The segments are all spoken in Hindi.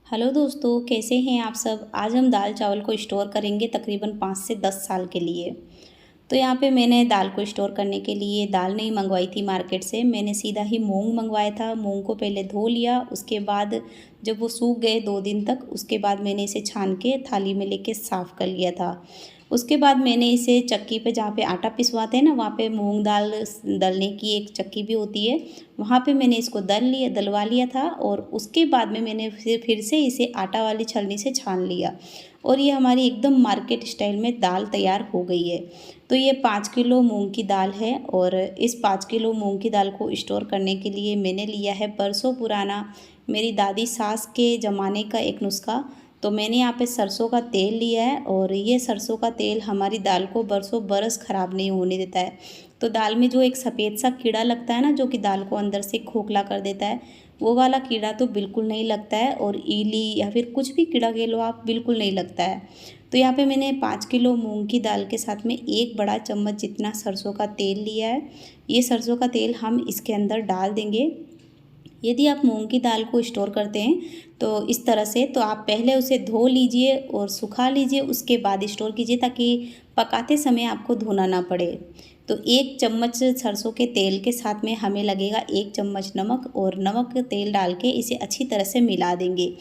हेलो दोस्तों, कैसे हैं आप सब। आज हम दाल चावल को स्टोर करेंगे तकरीबन 5 से 10 साल के लिए। तो यहाँ पे मैंने दाल को स्टोर करने के लिए दाल नहीं मंगवाई थी मार्केट से। मैंने सीधा ही मूंग मंगवाया था। मूंग को पहले धो लिया, उसके बाद जब वो सूख गए 2 दिन तक, उसके बाद मैंने इसे छान के थाली में लेके साफ़ कर लिया था। उसके बाद मैंने इसे चक्की पे, जहाँ पे आटा पिसवाते हैं ना, वहाँ पे मूंग दाल दलने की एक चक्की भी होती है, वहाँ पे मैंने इसको दलवा लिया था। और उसके बाद में मैंने फिर से इसे आटा वाली छलनी से छान लिया और ये हमारी एकदम मार्केट स्टाइल में दाल तैयार हो गई है। तो ये 5 किलो मूंग की दाल है और इस 5 किलो मूंग की दाल को स्टोर करने के लिए मैंने लिया है बरसों पुराना मेरी दादी सास के ज़माने का एक नुस्खा। तो मैंने यहाँ पे सरसों का तेल लिया है और ये सरसों का तेल हमारी दाल को बरसों बरस ख़राब नहीं होने देता है। तो दाल में जो एक सफ़ेद सा कीड़ा लगता है ना, जो कि दाल को अंदर से खोखला कर देता है, वो वाला कीड़ा तो बिल्कुल नहीं लगता है। और ईली या फिर कुछ भी कीड़ा कह लो आप, बिल्कुल नहीं लगता है। तो यहाँ पे मैंने 5 किलो मूंग की दाल के साथ में 1 बड़ा चम्मच जितना सरसों का तेल लिया है। ये सरसों का तेल हम इसके अंदर डाल देंगे। यदि आप मूंग की दाल को स्टोर करते हैं तो इस तरह से, तो आप पहले उसे धो लीजिए और सुखा लीजिए, उसके बाद स्टोर कीजिए ताकि पकाते समय आपको धोना ना पड़े। तो 1 चम्मच सरसों के तेल के साथ में हमें लगेगा 1 चम्मच नमक, और नमक तेल डाल के इसे अच्छी तरह से मिला देंगे।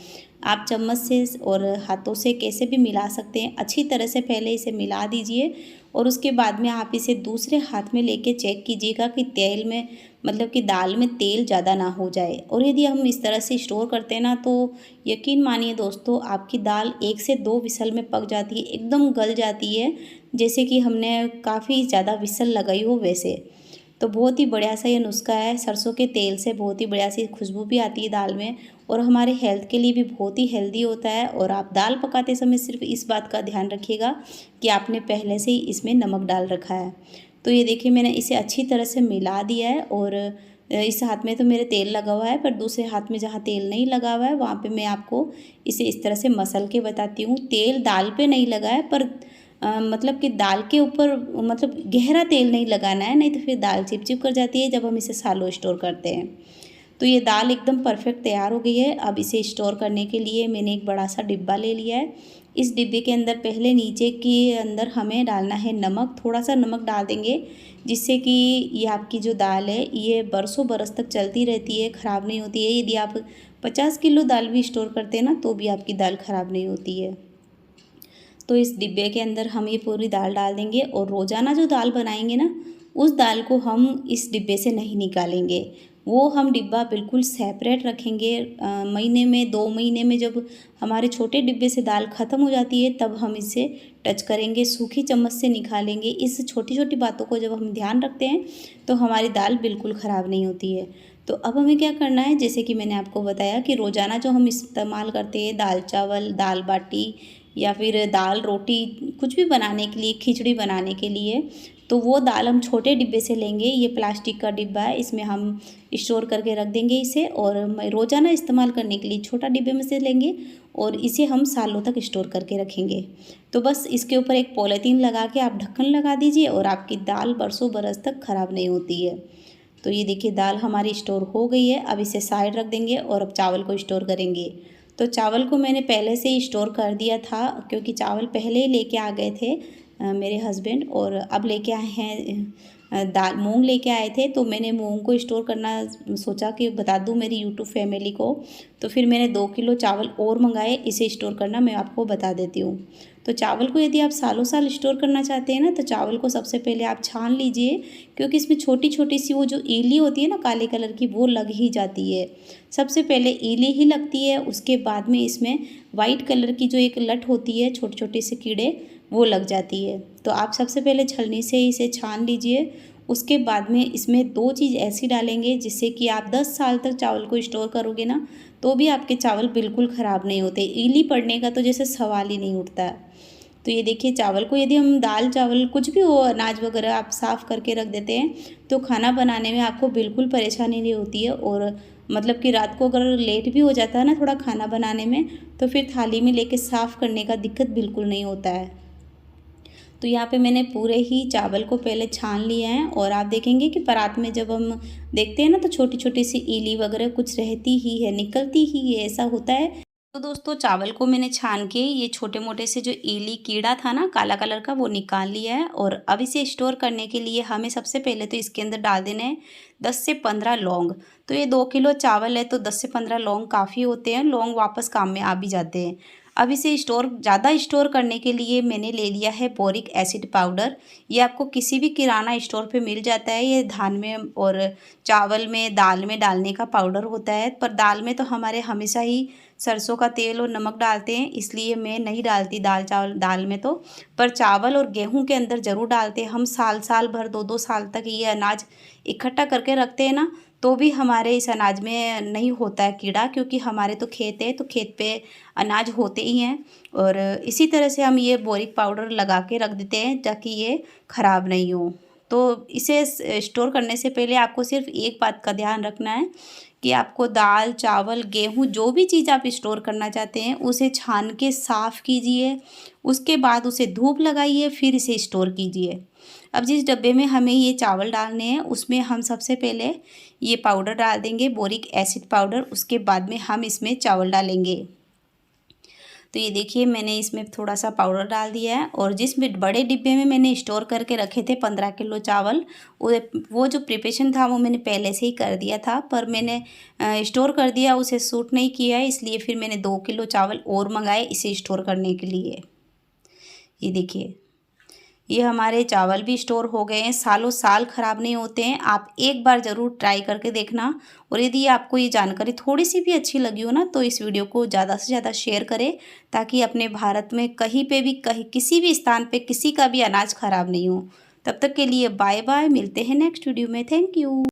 आप चम्मच से और हाथों से कैसे भी मिला सकते हैं। अच्छी तरह से पहले इसे मिला दीजिए और उसके बाद में आप इसे दूसरे हाथ में लेके चेक कीजिएगा कि तेल में, मतलब कि दाल में तेल ज़्यादा ना हो जाए। और यदि हम इस तरह से स्टोर करते हैं ना, तो यकीन मानिए दोस्तों, आपकी दाल 1 से 2 विसल में पक जाती है, एकदम गल जाती है, जैसे कि हमने काफ़ी ज़्यादा विसल लगाई हो वैसे। तो बहुत ही बढ़िया सा ये नुस्खा है। सरसों के तेल से बहुत ही बढ़िया सी खुशबू भी आती है दाल में और हमारे हेल्थ के लिए भी बहुत ही हेल्दी होता है। और आप दाल पकाते समय सिर्फ इस बात का ध्यान रखिएगा कि आपने पहले से ही इसमें नमक डाल रखा है। तो ये देखिए, मैंने इसे अच्छी तरह से मिला दिया है और इस हाथ में तो मेरे तेल लगा हुआ है, पर दूसरे हाथ में जहाँ तेल नहीं लगा हुआ है वहाँ पे मैं आपको इसे इस तरह से मसल के बताती हूँ। तेल दाल पे नहीं लगा है, पर मतलब कि दाल के ऊपर, मतलब गहरा तेल नहीं लगाना है, नहीं तो फिर दाल चिपचिप कर जाती है जब हम इसे सालों स्टोर करते हैं। तो ये दाल एकदम परफेक्ट तैयार हो गई है। अब इसे स्टोर करने के लिए मैंने एक बड़ा सा डिब्बा ले लिया है। इस डिब्बे के अंदर पहले नीचे के अंदर हमें डालना है नमक। थोड़ा सा नमक डाल देंगे जिससे कि ये आपकी जो दाल है ये बरसों बरस तक चलती रहती है, ख़राब नहीं होती है। यदि आप 50 किलो दाल भी स्टोर करते हैं ना, तो भी आपकी दाल ख़राब नहीं होती है। तो इस डिब्बे के अंदर हम ये पूरी दाल डाल देंगे और रोज़ाना जो दाल बनाएंगे ना, उस दाल को हम इस डिब्बे से नहीं निकालेंगे। वो हम डिब्बा बिल्कुल सेपरेट रखेंगे। महीने में, 2 महीने में जब हमारे छोटे डिब्बे से दाल ख़त्म हो जाती है, तब हम इसे टच करेंगे, सूखी चम्मच से निकालेंगे। इस छोटी-छोटी बातों को जब हम ध्यान रखते हैं, तो हमारी दाल बिल्कुल ख़राब नहीं होती है। तो अब हमें क्या करना है, जैसे कि मैंने आपको बताया कि रोज़ाना जो हम इस्तेमाल करते हैं दाल चावल, दाल बाटी या फिर दाल रोटी, कुछ भी बनाने के लिए, खिचड़ी बनाने के लिए, तो वो दाल हम छोटे डिब्बे से लेंगे। ये प्लास्टिक का डिब्बा है, इसमें हम स्टोर करके रख देंगे इसे। और रोज़ाना इस्तेमाल करने के लिए छोटा डिब्बे में से लेंगे और इसे हम सालों तक स्टोर करके रखेंगे। तो बस इसके ऊपर एक पॉलीथीन लगा के आप ढक्कन लगा दीजिए और आपकी दाल बरसों बरस तक ख़राब नहीं होती है। तो ये देखिए, दाल हमारी स्टोर हो गई है। अब इसे साइड रख देंगे और अब चावल को स्टोर करेंगे। तो चावल को मैंने पहले से ही स्टोर कर दिया था, क्योंकि चावल पहले ही लेके आ गए थे मेरे हस्बैंड, और अब लेके आए हैं दाल, मूंग लेके आए थे। तो मैंने मूंग को स्टोर करना सोचा कि बता दूं मेरी यूट्यूब फैमिली को। तो फिर मैंने 2 किलो चावल और मंगाए, इसे स्टोर करना मैं आपको बता देती हूँ। तो चावल को यदि आप सालों साल स्टोर करना चाहते हैं ना, तो चावल को सबसे पहले आप छान लीजिए, क्योंकि इसमें छोटी छोटी सी वो जो ईली होती है ना काले कलर की, वो लग ही जाती है। सबसे पहले ईली ही लगती है, उसके बाद में इसमें वाइट कलर की जो एक लट होती है, छोटे छोटे से कीड़े, वो लग जाती है। तो आप सबसे पहले छलनी से इसे छान लीजिए। उसके बाद में इसमें 2 चीज़ ऐसी डालेंगे जिससे कि आप 10 साल तक चावल को स्टोर करोगे ना, तो भी आपके चावल बिल्कुल ख़राब नहीं होते। ईली पड़ने का तो जैसे सवाल ही नहीं उठता। तो ये देखिए, चावल को यदि हम दाल चावल कुछ भी हो, अनाज वगैरह आप साफ़ करके रख देते हैं, तो खाना बनाने में आपको बिल्कुल परेशानी नहीं होती है। और मतलब कि रात को अगर लेट भी हो जाता है ना थोड़ा खाना बनाने में, तो फिर थाली में लेके साफ़ करने का दिक्कत बिल्कुल नहीं होता है। तो यहाँ पे मैंने पूरे ही चावल को पहले छान लिया है और आप देखेंगे कि परात में जब हम देखते हैं ना, तो छोटी छोटी सी ईली वगैरह कुछ रहती ही है, निकलती ही है, ऐसा होता है। तो दोस्तों चावल को मैंने छान के ये छोटे मोटे से जो इली कीड़ा था ना काला कलर का वो निकाल लिया है। और अब इसे स्टोर करने के लिए हमें सबसे पहले तो इसके अंदर डाल देने हैं 10 से 15 लौंग। तो ये 2 किलो चावल है तो 10 से 15 लौंग काफ़ी होते हैं, लौंग वापस काम में आ भी जाते हैं। अब इसे ज़्यादा स्टोर करने के लिए मैंने ले लिया है बोरिक एसिड पाउडर। ये आपको किसी भी किराना स्टोर पे मिल जाता है। ये धान में और चावल में दाल में डालने का पाउडर होता है, पर दाल में तो हमारे हमेशा ही सरसों का तेल और नमक डालते हैं, इसलिए मैं नहीं डालती दाल में तो। पर चावल और गेहूं के अंदर ज़रूर डालते हैं। हम साल साल भर 2-2 साल तक ये अनाज इकट्ठा करके रखते हैं ना, तो भी हमारे इस अनाज में नहीं होता है कीड़ा, क्योंकि हमारे तो खेत है तो खेत पे अनाज होते ही हैं। और इसी तरह से हम ये बोरिक पाउडर लगा के रख देते हैं ताकि ये ख़राब नहीं हो। तो इसे स्टोर करने से पहले आपको सिर्फ एक बात का ध्यान रखना है कि आपको दाल चावल गेहूँ जो भी चीज़ आप स्टोर करना चाहते हैं उसे छान के साफ़ कीजिए, उसके बाद उसे धूप लगाइए, फिर इसे स्टोर कीजिए। अब जिस डब्बे में हमें ये चावल डालने हैं उसमें हम सबसे पहले ये पाउडर डाल देंगे बोरिक एसिड पाउडर, उसके बाद में हम इसमें चावल डालेंगे। तो ये देखिए मैंने इसमें थोड़ा सा पाउडर डाल दिया है। और जिसमें बड़े डिब्बे में मैंने स्टोर करके रखे थे 15 किलो चावल, वो जो प्रिपरेशन था वो मैंने पहले से ही कर दिया था, पर मैंने स्टोर कर दिया, उसे सूट नहीं किया है, इसलिए फिर मैंने 2 किलो चावल और मंगाए इसे स्टोर करने के लिए। ये देखिए ये हमारे चावल भी स्टोर हो गए हैं, सालों साल ख़राब नहीं होते हैं। आप एक बार ज़रूर ट्राई करके देखना। और यदि आपको ये जानकारी थोड़ी सी भी अच्छी लगी हो ना तो इस वीडियो को ज़्यादा से ज़्यादा शेयर करें, ताकि अपने भारत में कहीं पे भी किसी भी स्थान पे किसी का भी अनाज ख़राब नहीं हो। तब तक के लिए बाय बाय, मिलते हैं नेक्स्ट वीडियो में। Thank you.